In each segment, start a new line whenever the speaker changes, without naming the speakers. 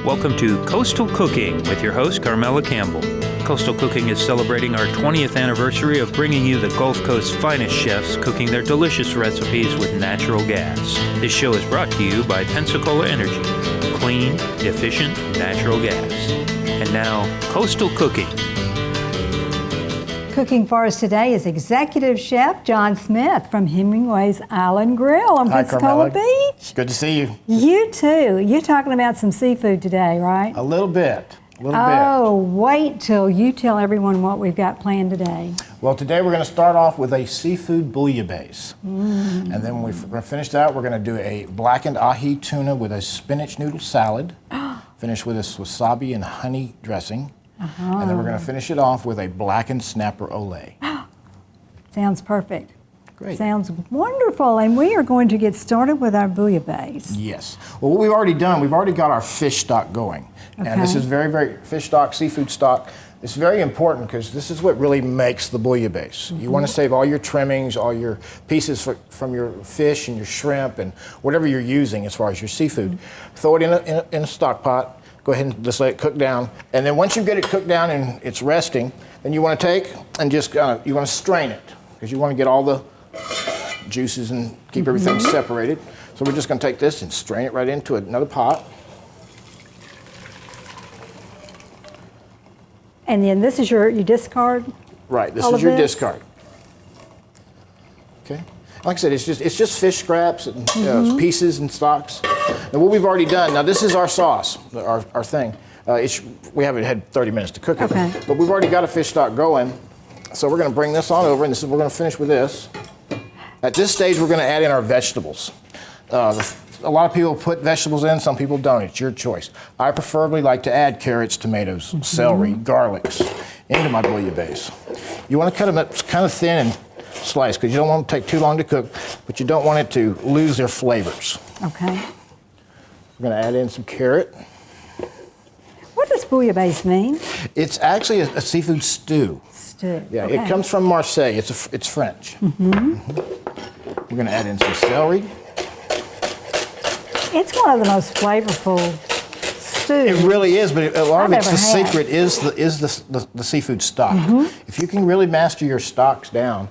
Welcome to Coastal Cooking with your host, Carmela Campbell. Coastal Cooking is celebrating our 20th anniversary of bringing you the Gulf Coast's finest chefs cooking their delicious recipes with natural gas. This show is brought to you by Pensacola Energy. Clean, efficient, natural gas. And now, Coastal Cooking.
Cooking for us today is Executive Chef John Smith from Hemingway's Island Grill on Pensacola Beach.
Good to see you.
You too. You're talking about some seafood today, right?
A little bit.
Oh, wait till you tell everyone what we've got planned today.
Well, today we're going to start off with a seafood bouillabaisse. And then when we're finished that, we're going to do a blackened ahi tuna with a spinach noodle salad. Finish with a wasabi and honey dressing. And then we're going to finish it off with a blackened snapper olé.
Sounds perfect.
Great.
Sounds wonderful. And we are going to get started with our bouillabaisse.
Yes. Well, what we've already done, we've already got our fish stock going.
Okay.
And this is very fish stock, seafood stock. It's very important because this is what really makes the bouillabaisse. You want to save all your trimmings, all your pieces from your fish and your shrimp and whatever you're using as far as your seafood. Throw it in a stock pot. Go ahead and just let it cook down. And then once you get it cooked down and it's resting, then you want to take and just you want to strain it because you want to get all the juices and keep everything separated. So we're just going to take this and strain it right into another pot.
And then this is your discard?
Right, this is your discard. Okay. Like I said, it's just fish scraps and pieces and stocks. And what we've already done, now this is our sauce, our thing. We haven't had 30 minutes to cook it, but we've already got a fish stock going. So we're going to bring this on over, and we're going to finish with this. At this stage, we're going to add in our vegetables. A lot of people put vegetables in, some people don't. It's your choice. I preferably like to add carrots, tomatoes, celery, garlics into my bouillabaisse. You want to cut them up kind of thin and slice because you don't want them to take too long to cook, but you don't want it to lose their flavors.
Okay.
We're going to add in some carrot.
What does bouillabaisse mean?
It's actually a seafood stew.
Stew.
Yeah,
okay.
It comes from Marseille. It's French. We're going to add in some celery.
It's one of the most flavorful stews.
It really is, but a lot of it's the
had.
secret is the seafood stock. If you can really master your stocks down,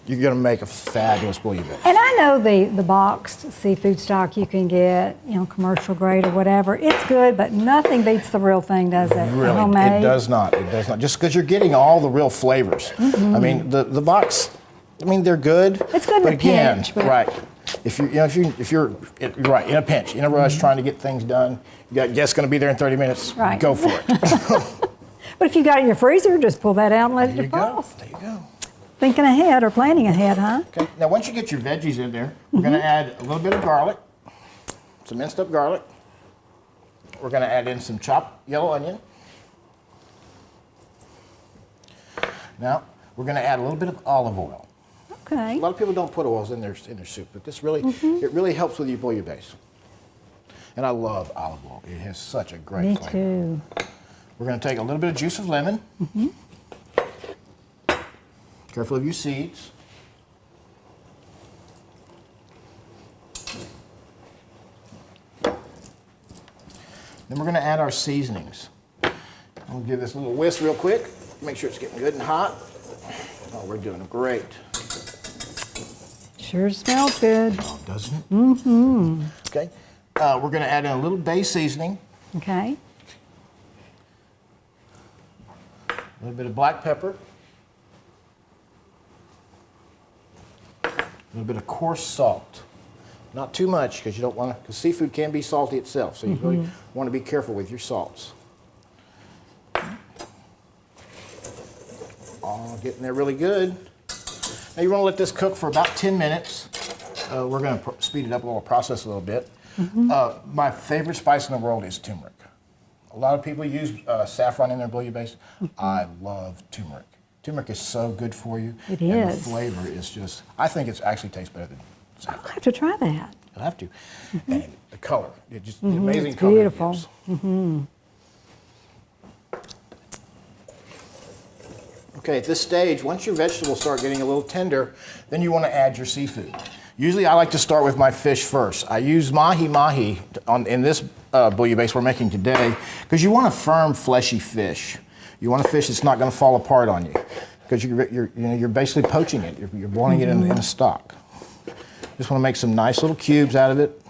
you're going to make a fabulous bouillabaisse.
And I know the boxed seafood stock you can get, commercial grade or whatever. It's good, but nothing beats the real thing, does it?
Really,
Homemade.
it does not. It does not. Just because you're getting all the real flavors. I mean, the box. I mean, they're good.
It's good in a pinch, but
right. If you're right in a pinch, in a rush, trying to get things done, you got guests going to be there in 30 minutes.
Right.
Go for it.
But if you got it in your freezer, just pull that out and let it defrost.
There you go.
Thinking ahead or planning ahead, huh?
Okay. Now, once you get your veggies in there, we're going to add a little bit of garlic, some minced up garlic. We're going to add in some chopped yellow onion. Now, we're going to add a little bit of olive oil.
Okay.
A lot of people don't put oils in their soup, but this really, it really helps with your bouillabaisse. And I love olive oil. It has such a great flavor.
Me too.
We're going to take a little bit of juice of lemon. Careful of your seeds. Then we're going to add our seasonings. I'll give this a little whisk real quick. Make sure it's getting good and hot. Oh, we're doing great.
Sure smells good.
Oh, doesn't it? Okay. We're going to add in a little bay seasoning.
Okay.
A little bit of black pepper. A little bit of coarse salt. Not too much because you don't want to, because seafood can be salty itself, so you really want to be careful with your salts. Oh, getting there really good. Now you want to let this cook for about 10 minutes. We're going to speed it up a little, process a little bit. My favorite spice in the world is turmeric. A lot of people use saffron in their bouillabaisse. I love turmeric. Turmeric is so good for you.
It
and
is.
The flavor is just, I think it actually tastes better than saffron.
I'll have to try that.
You'll have to. And the color, it just the amazing color.
Beautiful.
It gives. Okay, at this stage, once your vegetables start getting a little tender, then you want to add your seafood. Usually I like to start with my fish first. I use mahi-mahi in this bouillabaisse we're making today because you want a firm, fleshy fish. You want a fish that's not going to fall apart on you because you're basically poaching it. You're boiling it in a stock. Just want to make some nice little cubes out of it.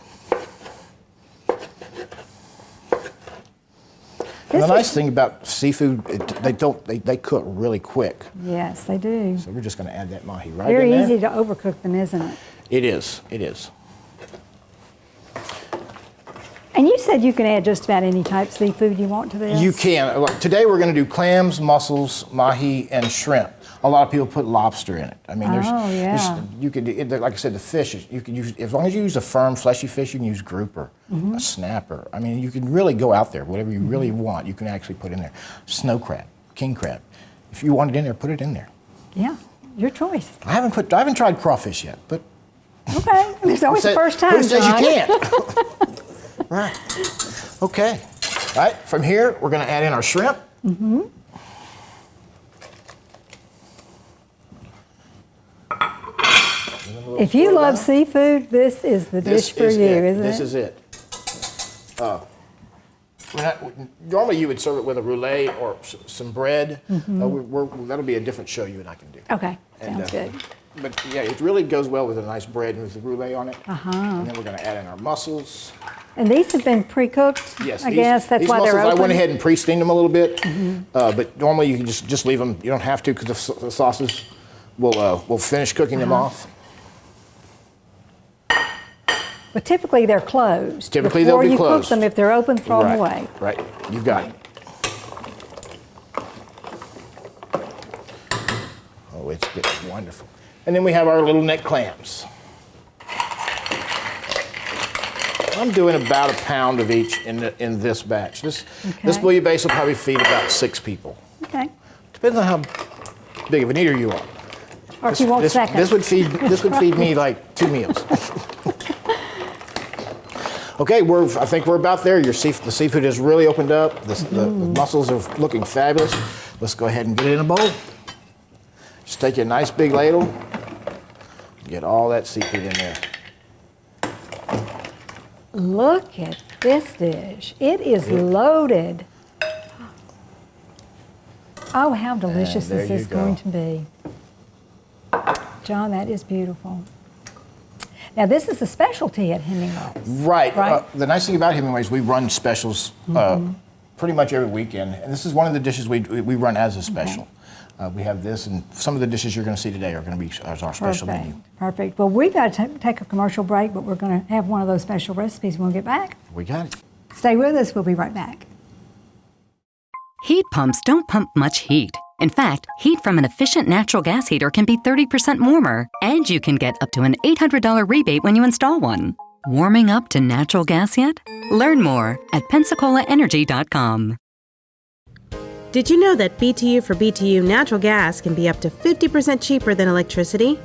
And the nice thing about seafood, they cook really quick.
Yes, they do.
So we're just going to add that mahi right
Very
in there.
easy to overcook them, isn't it?
It is. It is.
And you said you can add just about any type of seafood you want to this?
You can. Today we're going to do clams, mussels, mahi, and shrimp. A lot of people put lobster in it. I mean, you could, like I said, the fish, you can use, as long as you use a firm, fleshy fish, you can use grouper, a snapper. I mean, you can really go out there, whatever you really want, you can actually put in there. Snow crab, king crab. If you want it in there, put it in there.
Yeah, your choice.
I haven't tried crawfish yet, but.
Okay, there's always the first time,
Who says
John?
you can't? Right. Okay. All right, from here, we're going to add in our shrimp.
If you love seafood, this is the dish for you, isn't it?
This is it. Normally you would serve it with a roulade or some bread. That'll be a different show you and I can do.
Okay, sounds good.
But yeah, it really goes well with a nice bread and with the roulade on it. And then we're going to add in our mussels.
And these have been pre-cooked,
Yes,
I guess. That's why they're
mussels,
open.
I went ahead and pre-steamed them a little bit. But normally you can just leave them. You don't have to because the sauces will finish cooking them off.
But typically they're closed.
Typically they'll be
closed. Before you cook them, if they're open, throw them away.
Right, you got it. Oh, it's getting wonderful. And then we have our little neck clams. I'm doing about a pound of each in this batch. This bouillabaisse will probably feed about 6 people.
Okay.
Depends on how big of an eater you are.
Or if you want seconds.
This would feed me like 2 meals. Okay, I think we're about there. The seafood has really opened up. The mussels are looking fabulous. Let's go ahead and get it in a bowl. Just take a nice big ladle. Get all that seafood in there.
Look at this dish. It is loaded. Oh, how delicious is this going to be? John, that is beautiful. Now, this is a specialty at Hemingway's.
Right. The nice thing about Hemingway is we run specials pretty much every weekend. And this is one of the dishes we run as a special. We have this, and some of the dishes you're going to see today are going to be as our special menu.
Perfect. Well, we've got to take a commercial break, but we're going to have one of those special recipes when we get back.
We got it.
Stay with us. We'll be right back.
Heat pumps don't pump much heat. In fact, heat from an efficient natural gas heater can be 30% warmer, and you can get up to an $800 rebate when you install one. Warming up to natural gas yet? Learn more at PensacolaEnergy.com.
Did you know that BTU for BTU natural gas can be up to 50% cheaper than electricity?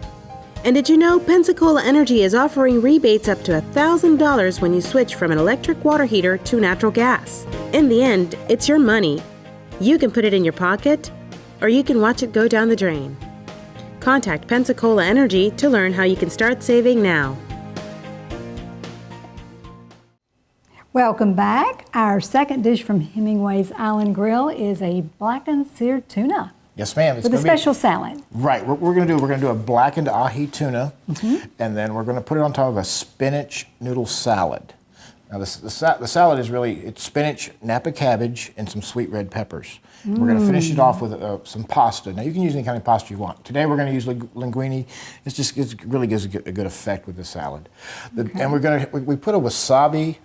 And did you know Pensacola Energy is offering rebates up to $1,000 when you switch from an electric water heater to natural gas? In the end, it's your money. You can put it in your pocket, or you can watch it go down the drain. Contact Pensacola Energy to learn how you can start saving now.
Welcome back. Our second dish from Hemingway's Island Grill is a blackened seared tuna.
Yes, ma'am.
With a special salad.
Right. We're going to do a blackened ahi tuna, and then we're going to put it on top of a spinach noodle salad. Now, the salad is it's spinach, Napa cabbage, and some sweet red peppers. We're going to finish it off with some pasta. Now, you can use any kind of pasta you want. Today, we're going to use linguine. It really gives a good effect with the salad. And we put a wasabi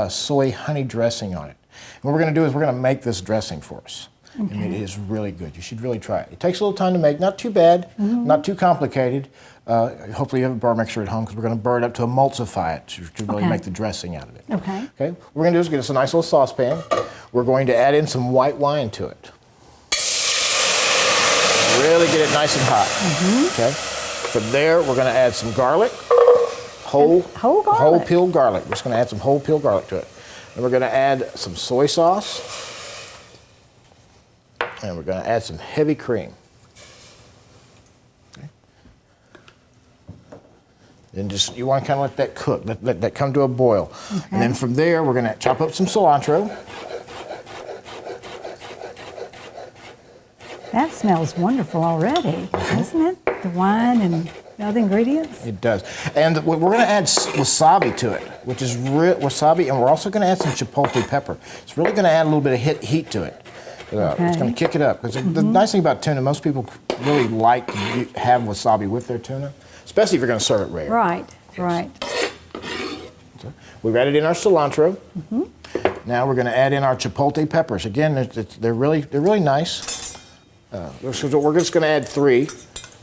soy honey dressing on it. And what we're going to do is we're going to make this dressing for us. I mean, it is really good. You should really try it. It takes a little time to make, not too bad, not too complicated. Hopefully you have a bar mixer at home because we're going to burn it up to emulsify it to really make the dressing out of it. Okay. What we're going to do is get us a nice little saucepan. We're going to add in some white wine to it. Really get it nice and hot. Okay. From there, we're going to add some garlic, whole peeled garlic. We're just going to add some whole peeled garlic to it. And we're going to add some soy sauce. And we're going to add some heavy cream. Okay. And just, you want to kind of let that cook, let that come to a boil. Okay. And then from there, we're going to chop up some cilantro.
That smells wonderful already, doesn't it? The wine and the other ingredients?
It does. And we're going to add wasabi to it, which is wasabi, and we're also going to add some chipotle pepper. It's really going to add a little bit of heat to it. It's going to kick it up. Because the nice thing about tuna, most people really like to have wasabi with their tuna, especially if you're going to serve it rare.
Right, right.
So we've added in our cilantro. Now we're going to add in our chipotle peppers. Again, they're really nice. So we're just going to add three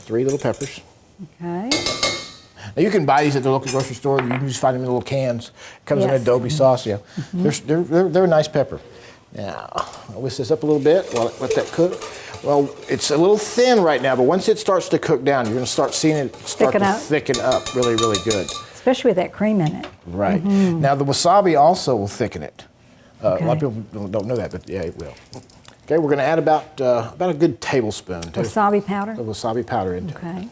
little peppers.
Okay.
Now you can buy these at the local grocery store. You can just find them in little cans. It comes in adobe sauce. Yeah, they're a nice pepper. Now I'll whisk this up a little bit. Let that cook. Well, it's a little thin right now, but once it starts to cook down, you're going to start seeing it start to thicken up really, really good.
Especially with that cream in it.
Right. Now the wasabi also will thicken it. A lot of people don't know that, but yeah, it will. Okay, we're going to add about a good tablespoon.
Wasabi powder?
Of wasabi powder into it.
Okay.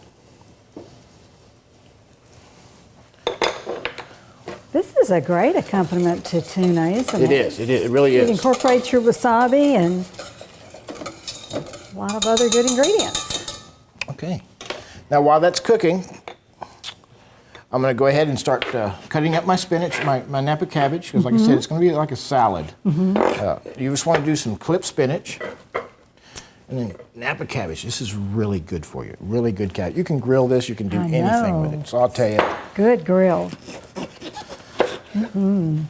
This is a great accompaniment to tuna, isn't it?
It is. It really is.
It incorporates your wasabi and a lot of other good ingredients.
Okay. Now while that's cooking, I'm going to go ahead and start cutting up my spinach, my Napa cabbage, because like I said, it's going to be like a salad. You just want to do some clipped spinach. And then Napa cabbage, this is really good for you. Really good cabbage. You can grill this, you can do anything with it. Saute it.
Good grill.
And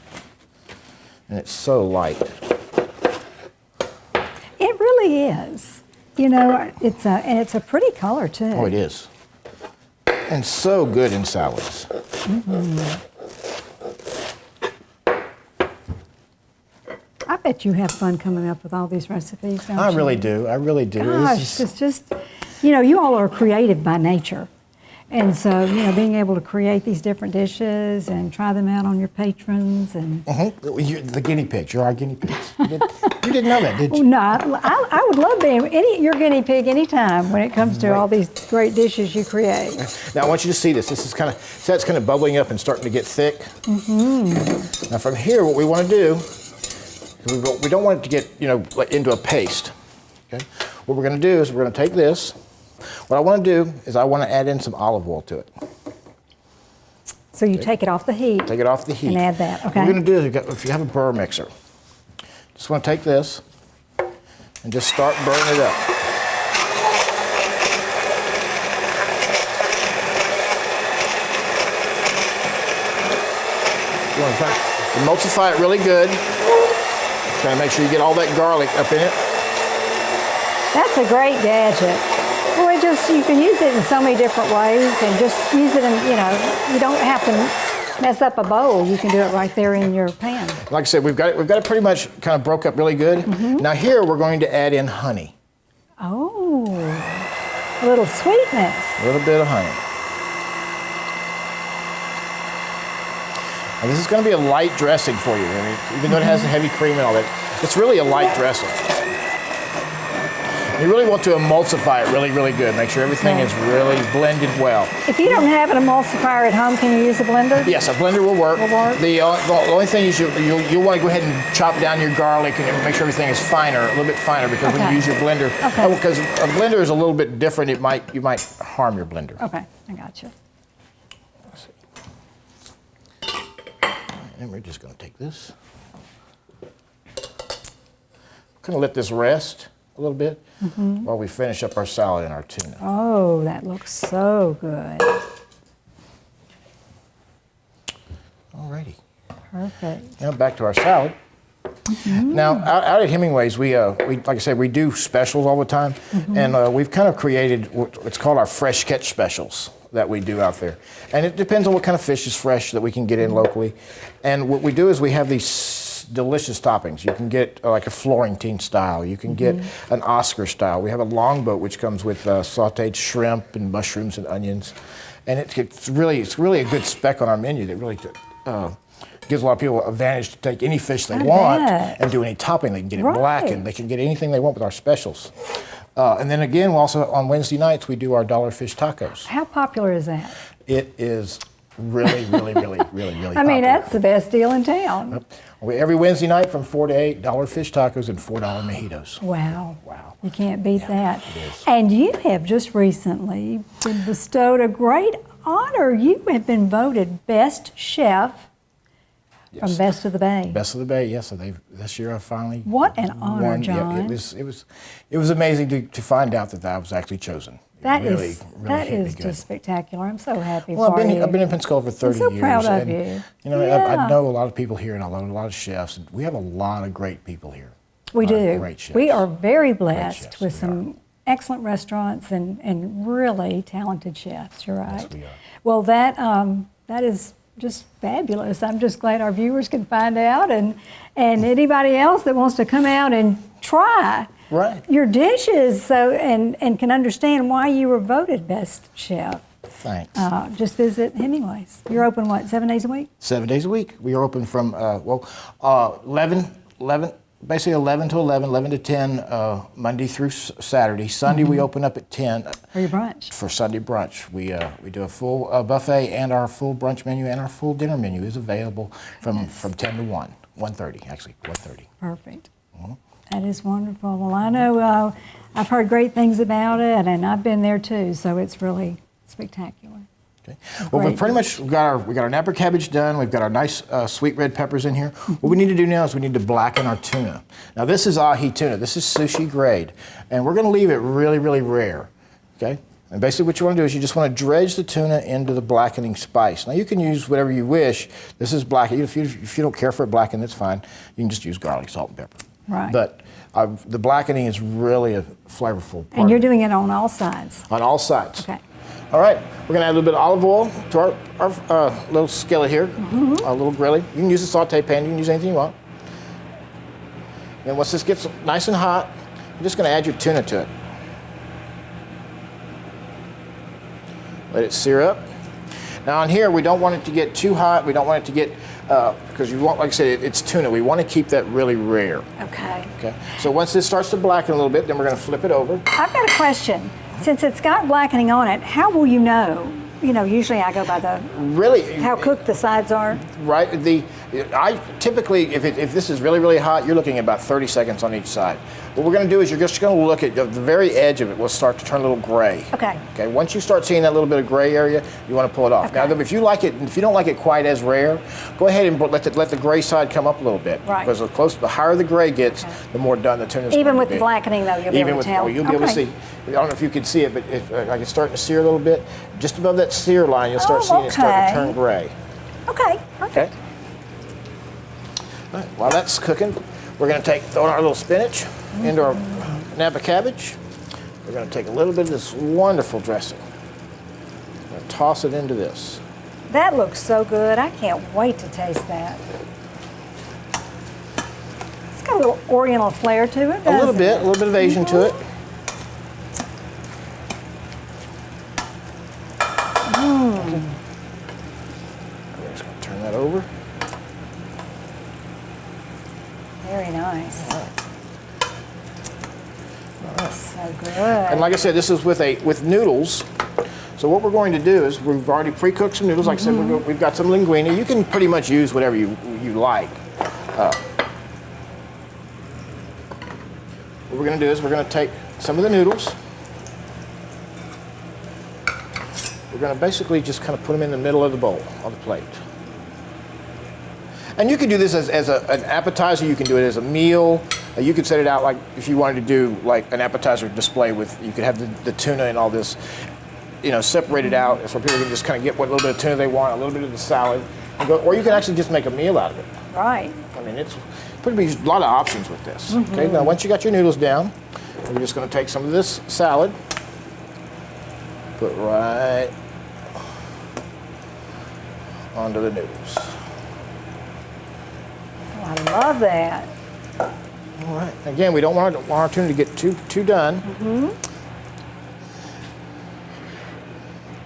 it's so light.
It really is. You know, and it's a pretty color too.
Oh, it is. And so good in salads.
I bet you have fun coming up with all these recipes, don't you?
I really do.
Gosh, it's just, you know, you all are creative by nature. And so, you know, being able to create these different dishes and try them out on your patrons and...
You're the guinea pigs. You're our guinea pigs. You didn't know that, did you?
No, I would love being your guinea pig anytime when it comes to all these great dishes you create.
Now, I want you to see this. This is that's kind of bubbling up and starting to get thick. Now, from here, what we want to do, we don't want it to get, you know, into a paste. Okay? What we're going to do is we're going to take this. What I want to do is I want to add in some olive oil to it.
So you take it off the heat.
Take it off the heat.
And add that, okay.
What we're going to do is, if you have a burr mixer, just want to take this and just start burning it up. You want to try to emulsify it really good. Try to make sure you get all that garlic up in it.
That's a great gadget. Well, you can use it in so many different ways, and just use it in, you know, you don't have to mess up a bowl. You can do it right there in your pan.
Like I said, we've got it pretty much kind of broke up really good. Now here we're going to add in honey.
Oh, a little sweetness.
A little bit of honey. Now this is going to be a light dressing for you. I mean, even though it has the heavy cream and all that, it's really a light dressing. You really want to emulsify it really, really good. Make sure everything is really blended well.
If you don't have an emulsifier at home, can you use a blender?
Yes, a blender will work. The only thing is you'll want to go ahead and chop down your garlic and make sure everything is finer, a little bit finer, because when you use your blender, because a blender is a little bit different, you might harm your blender.
Okay, I got you.
And we're just going to take this. Kind of let this rest a little bit while we finish up our salad and our tuna.
Oh, that looks so good.
Alrighty.
Perfect.
Now back to our salad. Now out at Hemingway's, we like I said, we do specials all the time, and we've kind of created what's called our fresh catch specials that we do out there. And it depends on what kind of fish is fresh that we can get in locally. And what we do is we have these delicious toppings. You can get like a Florentine style. You can get an Oscar style. We have a longboat which comes with sautéed shrimp and mushrooms and onions. And it's really a good spec on our menu that really gives a lot of people an advantage to take any fish they want and do any topping. They can get it blackened. They can get anything they want with our specials. And then again, also on Wednesday nights, we do our dollar fish tacos.
How popular is that?
It is Really
I
popular.
mean, that's the best deal in town.
Every Wednesday night from $4 to $8 fish tacos and $4 mojitos.
Wow.
Wow.
You can't beat that.
It is.
And you have just recently been bestowed a great honor. You have been voted best chef from Best of the Bay.
Best of the Bay, yes. So this year I finally
What an honor,
won.
John.
Yeah, it was amazing to find out that I was actually chosen.
That
really
is
hit me good.
just spectacular. I'm so happy
Well,
for you.
I've been in Pensacola for 30 years.
I'm so proud of
and,
you.
You know,
Yeah.
I know a lot of people here and I know a lot of chefs. And we have a lot of great people here.
We
A lot of
do.
Great chefs.
We are very blessed
chefs,
with
we
some excellent restaurants and really talented chefs. You're right.
Yes, we are.
Well, that is just fabulous. I'm just glad our viewers can find out, and anybody else that wants to come out and try
Right.
your dishes, and can understand why you were voted best chef.
Thanks.
Just visit Hemingway's. You're open, what, 7 days a week?
7 days a week. We are open from 11 to 11 to 10, Monday through Saturday. Sunday we open up at 10.
For your brunch.
For Sunday brunch. We do a full buffet, and our full brunch menu and our full dinner menu is available from 10 to 1:30 actually, 1:30.
Perfect. That is wonderful. Well, I know I've heard great things about it, and I've been there too, so it's really spectacular.
Okay. Well, we pretty much got our Napa cabbage done. We've got our nice sweet red peppers in here. What we need to do now is we need to blacken our tuna. Now this is ahi tuna. This is sushi grade, and we're going to leave it really, really rare. Okay. And basically what you want to do is you just want to dredge the tuna into the blackening spice. Now you can use whatever you wish. This is blackened. If you don't care for it blackened, that's fine. You can just use garlic, salt, and pepper.
Right.
But the blackening is really a flavorful part.
And you're doing it on all sides.
On all sides.
Okay.
All right, we're gonna add a little bit of olive oil to our little skillet here, a little grilly. You can use a saute pan, you can use anything you want. And once this gets nice and hot, you're just gonna add your tuna to it. Let it sear up. Now on here, we don't want it to get too hot. We don't want it to get, because you want, like I said, it's tuna. We want to keep that really rare.
Okay.
Okay. So once this starts to blacken a little bit, then we're gonna flip it over.
I've got a question. Since it's got blackening on it, how will you know? You know, usually I go by how cooked the sides are.
Right. I typically, if this is really, really hot, you're looking at about 30 seconds on each side. What we're going to do is you're just going to look at the very edge of it will start to turn a little gray.
Okay.
Okay. Once you start seeing that little bit of gray area, you want to pull it off.
Okay.
Now, if you don't like it quite as rare, go ahead and let the gray side come up a little bit.
Right.
Because the higher the gray gets, the more done the tuna is.
Even with the blackening, though, you'll be able to tell.
You'll be able to see. I don't know if you can see it, but like it's starting to sear a little bit. Just above that sear line, you'll start seeing it start to turn gray.
Okay. Perfect.
Okay. All right. While that's cooking, we're going to throw our little spinach into our Napa cabbage. We're going to take a little bit of this wonderful dressing. We're going to toss it into this.
That looks so good. I can't wait to taste that. It's got a little Oriental flair to it,
A little bit of Asian to it. Okay. We're just going to turn that over.
Very nice.
All right.
So good.
And like I said, this is with noodles. So what we're going to do is we've already pre-cooked some noodles. Like I said, we've got some linguine. You can pretty much use whatever you like. What we're going to do is we're going to take some of the noodles. We're going to basically just kind of put them in the middle of the bowl, on the plate. And you can do this as an appetizer. You can do it as a meal. You could set it out like if you wanted to do like an appetizer display with, you could have the tuna and all this, separated out so people can just kind of get what little bit of tuna they want, a little bit of the salad, and go, or you can actually just make a meal out of it.
Right.
I mean, it's pretty much a lot of options with this. Okay, now once you got your noodles down, we're just going to take some of this salad, put right onto the noodles.
Oh, I love that.
All right. Again, we don't want our tuna to get too done.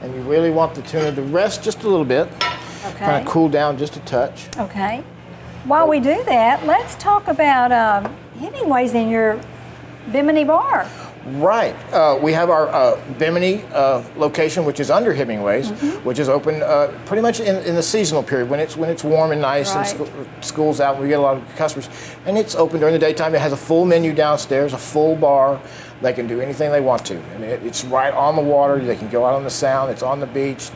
And you really want the tuna to rest just a little bit.
Okay.
Kind of cool down just a touch.
Okay. While we do that, let's talk about Hemingway's in your Bimini bar.
Right. We have our Bimini location, which is under Hemingway's, which is open pretty much in the seasonal period when it's warm and nice and school's out. We get a lot of customers, and it's open during the daytime. It has a full menu downstairs, a full bar. They can do anything they want to, and it's right on the water. They can go out on the Sound. It's on the beach.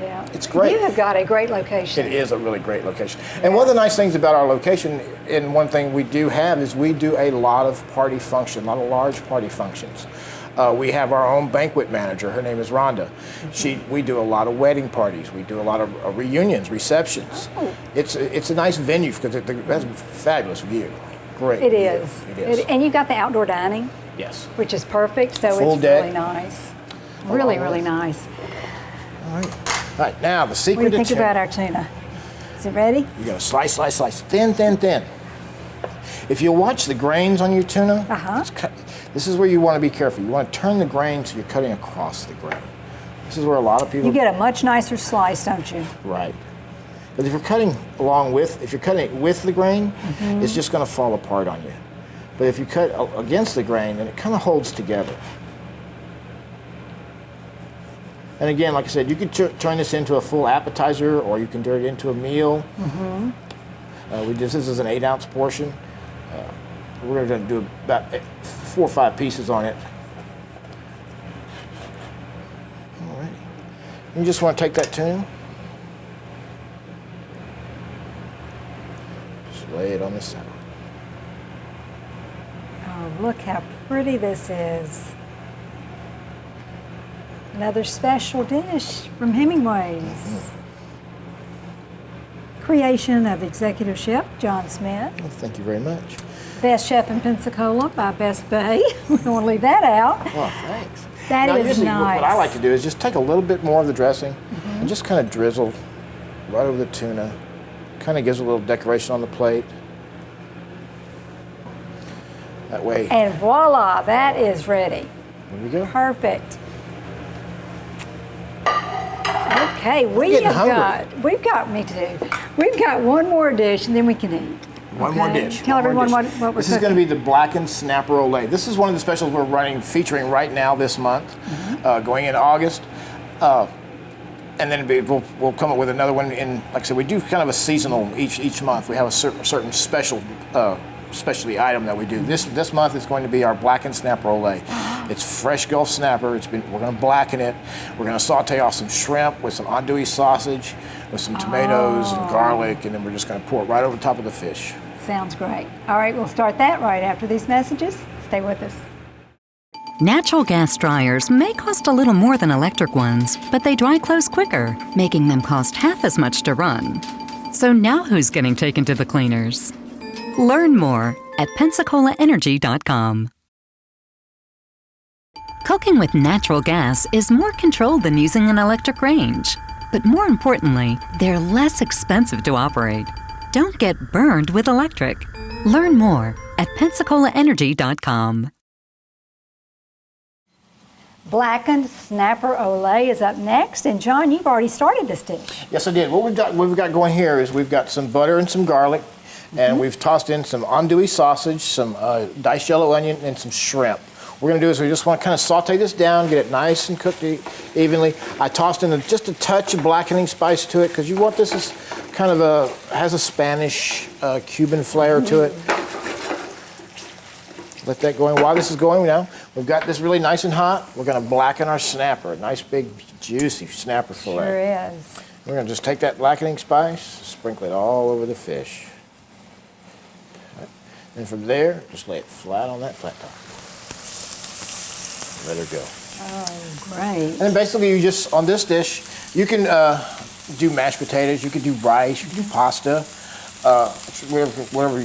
Yeah,
it's great.
You have got a great location.
It is a really great location. And one of the nice things about our location, and one thing we do have, is we do a lot of party functions, a lot of large party functions. We have our own banquet manager. Her name is Rhonda. We do a lot of wedding parties. We do a lot of reunions, receptions. Oh. It's a nice venue because it has a fabulous view. Great.
It is.
It is.
And you got the outdoor dining.
Yes.
Which is perfect. So
Full
it's
deck.
really nice. Really, really nice.
All right. All right, now the secret
What do you
to
think about our tuna? Is it ready?
You gotta slice, thin, thin, thin. If you watch the grains on your tuna, this is where you want to be careful. You want to turn the grain so you're cutting across the grain. This is where a lot of people.
You get a much nicer slice, don't you?
Right. But if you're cutting it with the grain, it's just going to fall apart on you. But if you cut against the grain, then it kind of holds together. And again, like I said, you could turn this into a full appetizer, or you can turn it into a meal. This is an 8-ounce portion. We're going to do about 4 or 5 pieces on it. All right. You just want to take that tuna, just lay it on the side.
Oh, look how pretty this is. Another special dish from Hemingway's. Creation of Executive Chef John Smith.
Well, thank you very much.
Best Chef in Pensacola by Best Bay. We don't want to leave that out.
Well, thanks.
That
now,
is
usually
nice.
What I like to do is just take a little bit more of the dressing and just kind of drizzle right over the tuna. Kind of gives a little decoration on the plate. That way.
And voila, that is ready.
There we go.
Perfect. Okay, we've got me too. We've got one more dish and then we can eat.
One more dish.
Tell everyone what we're cooking.
This is going to be the Blackened Snapper Olay. This is one of the specials we're featuring right now this month, going in August. And then we'll come up with another one in, like I said, we do kind of a seasonal each month. We have a certain specialty item that we do. This month is going to be our Blackened Snapper Olay. It's fresh Gulf snapper. We're going to blacken it. We're going to saute off some shrimp with some andouille sausage, with some tomatoes and garlic, and then we're just going to pour it right over top of the fish.
Sounds great. All right, we'll start that right after these messages. Stay with us.
Natural gas dryers may cost a little more than electric ones, but they dry clothes quicker, making them cost half as much to run. So now who's getting taken to the cleaners? Learn more at PensacolaEnergy.com. Cooking with natural gas is more controlled than using an electric range. But more importantly, they're less expensive to operate. Don't get burned with electric. Learn more at PensacolaEnergy.com.
Blackened Snapper Olay is up next, and John, you've already started this dish.
Yes, I did. What we've got going here is we've got some butter and some garlic, and we've tossed in some andouille sausage, some diced yellow onion, and some shrimp. What we're going to do is we just want to kind of saute this down, get it nice and cooked evenly. I tossed in just a touch of blackening spice to it because you want this as kind of has a Spanish Cuban flair to it. Let that go in. While this is going now, we've got this really nice and hot. We're going to blacken our snapper, a nice big juicy snapper fillet.
Sure is.
We're going to just take that blackening spice, sprinkle it all over the fish. Right. And from there, just lay it flat on that flat top. Let her go.
Oh, great.
And then basically you just, on this dish, you can do mashed potatoes, you can do rice, you can do pasta, whatever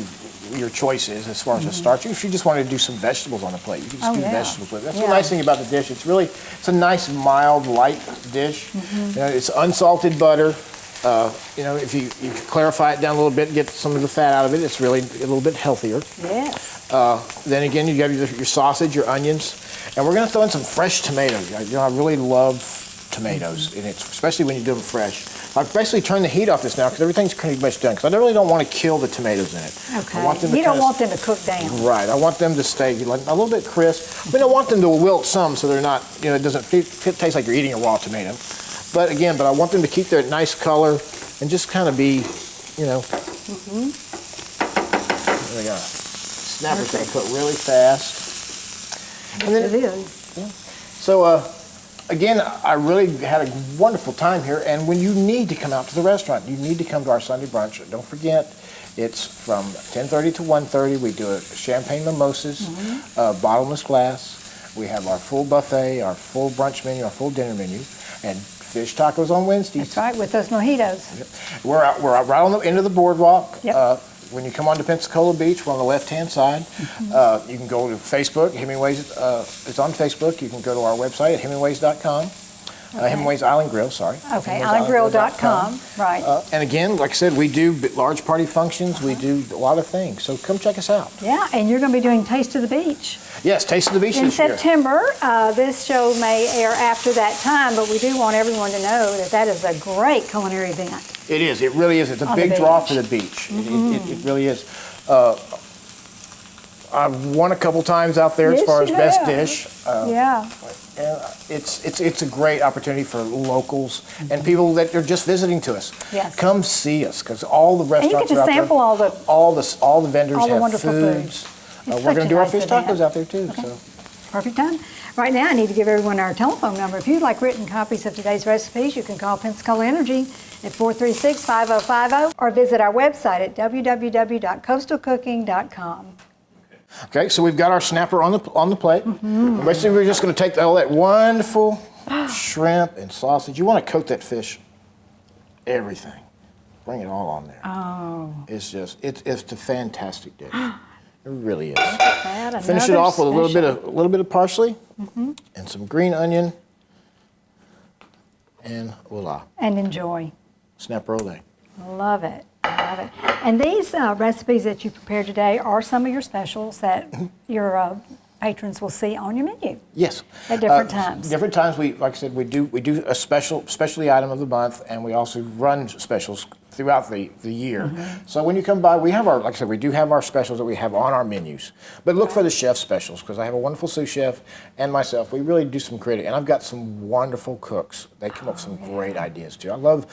your choice is as far as the starch. If you just wanted to do some vegetables on the plate, you can just do vegetables with it. That's the nice thing about the dish. It's a nice, mild, light dish. You know, it's unsalted butter. You know, if you clarify it down a little bit and get some of the fat out of it, it's really a little bit healthier.
Yes.
Then again, you have your sausage, your onions, and we're going to throw in some fresh tomatoes. You know, I really love tomatoes, and especially when you do them fresh. I've basically turned the heat off this now because everything's pretty much done. Because I really don't want to kill the tomatoes in it.
Okay.
I want them to
You don't
kinda
want them to cook down.
Right. I want them to stay like a little bit crisp. I mean, I want them to wilt some so they're not, it doesn't taste like you're eating a raw tomato. But I want them to keep their nice color and just kind of be,
Mm-hmm.
There we go. Snapper's going to cook really fast. And then,
It is.
So, again, I really had a wonderful time here. And when you need to come out to the restaurant, you need to come to our Sunday brunch. Don't forget, it's from 10:30 to 1:30. We do a champagne mimosas, bottomless glass. We have our full buffet, our full brunch menu, our full dinner menu, and fish tacos on Wednesdays.
That's right, with those mojitos.
We're out right on the end of the boardwalk.
Yep.
When you come onto Pensacola Beach, we're on the left-hand side. You can go to Facebook. Hemingway's it's on Facebook. You can go to our website at hemingways.com. Hemingway's Island Grill, sorry.
Okay, islandgrill.com, right.
And again, like I said, we do large party functions. We do a lot of things. So come check us out.
Yeah, and you're going to be doing Taste of the Beach.
Yes, Taste of the Beach
In
this year.
September. This show may air after that time, but we do want everyone to know that that is a great culinary event.
It is. It really is. It's a
On
big
the
draw
beach.
for the beach. It really is. I've won a couple times out there as
Yes,
far as
you
best
have.
dish.
Yeah.
And it's a great opportunity for locals and people that are just visiting to us.
Yes.
Come see us because all the
And you
restaurants
get to
are out
sample
there.
all the
all the vendors
all the
have
wonderful
foods.
foods.
We're
It's
going
such
to
a
do our
nice
fish
event.
tacos out there too.
Okay.
So.
Perfect time. Right now, I need to give everyone our telephone number. If you'd like written copies of today's recipes, you can call Pensacola Energy at 436-5050 or visit our website at www.coastalcooking.com.
Okay, so we've got our snapper on the plate. Basically, we're just going to take all that wonderful shrimp and sausage. You want to coat that fish, everything. Bring it all on there.
Oh.
It's a fantastic dish. It really is.
That,
Finish it
another
off with a
special.
little bit of parsley and some green onion, and voila,
And enjoy.
snapper ole.
Love it. Love it. And these recipes that you prepared today are some of your specials that your patrons will see on your menu.
Yes.
At different times.
Different times. Like I said, we do a specialty item of the month, and we also run specials throughout the year. So when you come by, we have like I said, we do have our specials that we have on our menus. But look for the chef specials because I have a wonderful sous chef and myself. We really do some creative, and I've got some wonderful cooks. They come up with some great ideas too. I love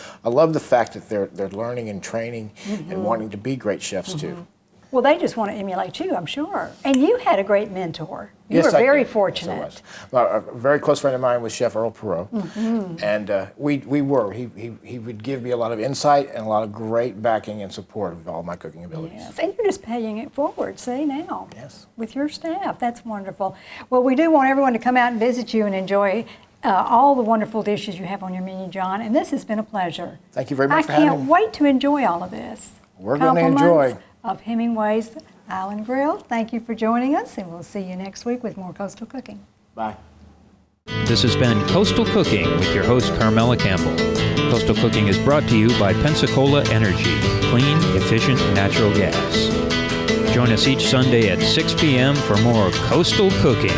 the fact that they're learning and training and wanting to be great chefs too.
Well, they just want to emulate you, I'm sure. And you had a great mentor. You
Yes,
were
I
very
did.
fortunate.
Yes, I was. A very close friend of mine was Chef Earl Perot, and he would give me a lot of insight and a lot of great backing and support of all my cooking abilities.
Yes, and you're just paying it forward, see, now.
Yes.
With your staff. That's wonderful. Well, we do want everyone to come out and visit you and enjoy all the wonderful dishes you have on your menu, John, and this has been a pleasure.
Thank you very much for
I
having
can't
me.
wait to enjoy all of this.
We're gonna
Compliments
enjoy.
of Hemingway's Island Grill. Thank you for joining us, and we'll see you next week with more Coastal Cooking.
Bye.
This has been Coastal Cooking with your host, Carmela Campbell. Coastal Cooking is brought to you by Pensacola Energy, clean, efficient natural gas. Join us each Sunday at 6 p.m. for more Coastal Cooking.